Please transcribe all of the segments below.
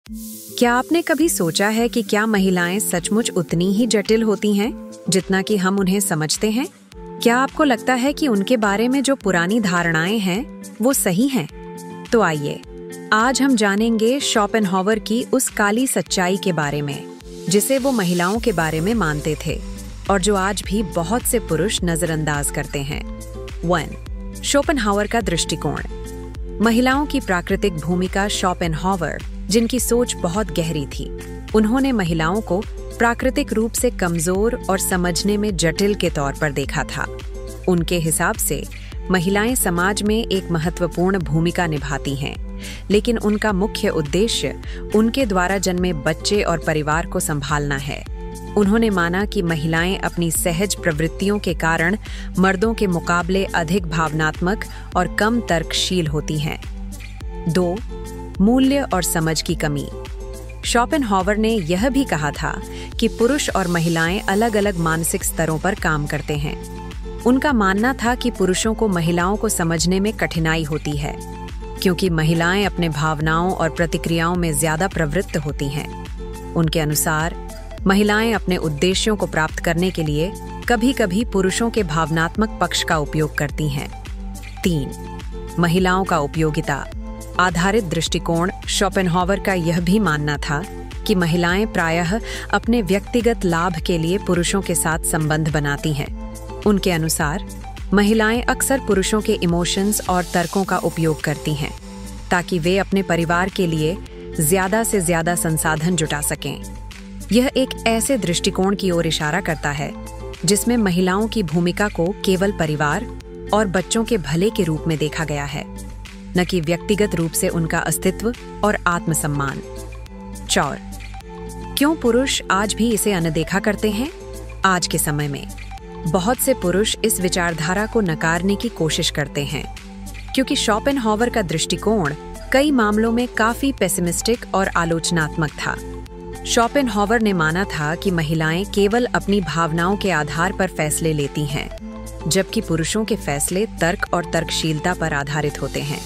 क्या आपने कभी सोचा है कि क्या महिलाएं सचमुच उतनी ही जटिल होती हैं जितना कि हम उन्हें समझते हैं? क्या आपको लगता है कि उनके बारे में जो पुरानी धारणाएं हैं वो सही हैं? तो आइए, आज हम जानेंगे शोपेनहावर की उस काली सच्चाई के बारे में जिसे वो महिलाओं के बारे में मानते थे और जो आज भी बहुत से पुरुष नजरअंदाज करते हैं। 1. शोपेनहावर का दृष्टिकोण। महिलाओं की प्राकृतिक भूमिका। शोपेनहावर, जिनकी सोच बहुत गहरी थी, उन्होंने महिलाओं को प्राकृतिक रूप से कमजोर और समझने में जटिल के तौर पर देखा था। उनके हिसाब से महिलाएं समाज में एक महत्वपूर्ण भूमिका निभाती हैं, लेकिन उनका मुख्य उद्देश्य उनके द्वारा जन्मे बच्चे और परिवार को संभालना है। उन्होंने माना कि महिलाएं अपनी सहज प्रवृत्तियों के कारण मर्दों के मुकाबले अधिक भावनात्मक और कम तर्कशील होती हैं। 2. मूल्य और समझ की कमी। शोपेनहावर ने यह भी कहा था कि पुरुष और महिलाएं अलग-अलग मानसिक स्तरों पर काम करते हैं। उनका मानना था कि पुरुषों को महिलाओं को समझने में कठिनाई होती है, क्योंकि महिलाएं अपने भावनाओं और प्रतिक्रियाओं में ज्यादा प्रवृत्त होती हैं। उनके अनुसार महिलाएं अपने उद्देश्यों को प्राप्त करने के लिए कभी-कभी पुरुषों के भावनात्मक पक्ष का उपयोग करती हैं। 3. महिलाओं का उपयोगिता आधारित दृष्टिकोण। शोपेनहावर का यह भी मानना था कि महिलाएं प्रायः अपने व्यक्तिगत लाभ के लिए पुरुषों के साथ संबंध बनाती हैं। उनके अनुसार महिलाएं अक्सर पुरुषों के इमोशंस और तर्कों का उपयोग करती हैं ताकि वे अपने परिवार के लिए ज्यादा से ज्यादा संसाधन जुटा सकें। यह एक ऐसे दृष्टिकोण की ओर इशारा करता है जिसमें महिलाओं की भूमिका को केवल परिवार और बच्चों के भले के रूप में देखा गया है, न कि व्यक्तिगत रूप से उनका अस्तित्व और आत्मसम्मान। 4. क्यों पुरुष आज भी इसे अनदेखा करते हैं? आज के समय में बहुत से पुरुष इस विचारधारा को नकारने की कोशिश करते हैं, क्योंकि शोपेनहावर का दृष्टिकोण कई मामलों में काफी पेसिमिस्टिक और आलोचनात्मक था। शोपेनहावर ने माना था कि महिलाएं केवल अपनी भावनाओं के आधार पर फैसले लेती हैं, जबकि पुरुषों के फैसले तर्क और तर्कशीलता पर आधारित होते हैं।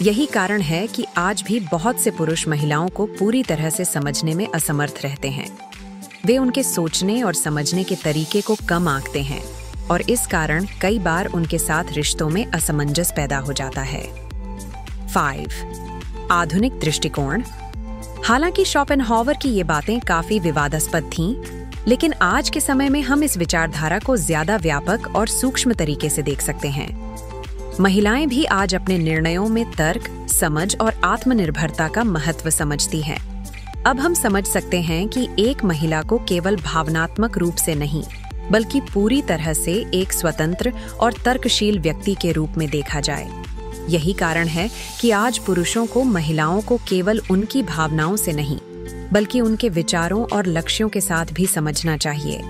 यही कारण है कि आज भी बहुत से पुरुष महिलाओं को पूरी तरह से समझने में असमर्थ रहते हैं। वे उनके सोचने और समझने के तरीके को कम आंकते हैं और इस कारण कई बार उनके साथ रिश्तों में असमंजस पैदा हो जाता है। 5. आधुनिक दृष्टिकोण। हालांकि शोपेनहावर की ये बातें काफी विवादास्पद थीं, लेकिन आज के समय में हम इस विचारधारा को ज्यादा व्यापक और सूक्ष्म तरीके से देख सकते हैं। महिलाएं भी आज अपने निर्णयों में तर्क, समझ और आत्मनिर्भरता का महत्व समझती हैं। अब हम समझ सकते हैं कि एक महिला को केवल भावनात्मक रूप से नहीं, बल्कि पूरी तरह से एक स्वतंत्र और तर्कशील व्यक्ति के रूप में देखा जाए। यही कारण है कि आज पुरुषों को महिलाओं को केवल उनकी भावनाओं से नहीं, बल्कि उनके विचारों और लक्ष्यों के साथ भी समझना चाहिए।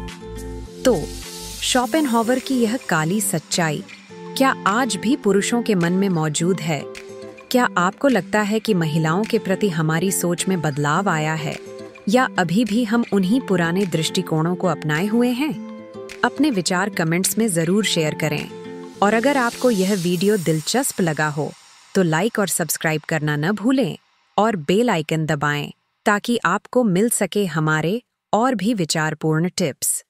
तो शोपेनहावर की यह काली सच्चाई क्या आज भी पुरुषों के मन में मौजूद है? क्या आपको लगता है कि महिलाओं के प्रति हमारी सोच में बदलाव आया है, या अभी भी हम उन्हीं पुराने दृष्टिकोणों को अपनाए हुए हैं? अपने विचार कमेंट्स में जरूर शेयर करें, और अगर आपको यह वीडियो दिलचस्प लगा हो तो लाइक और सब्सक्राइब करना न भूलें और बेल आइकन दबाएं ताकि आपको मिल सके हमारे और भी विचारपूर्ण टिप्स।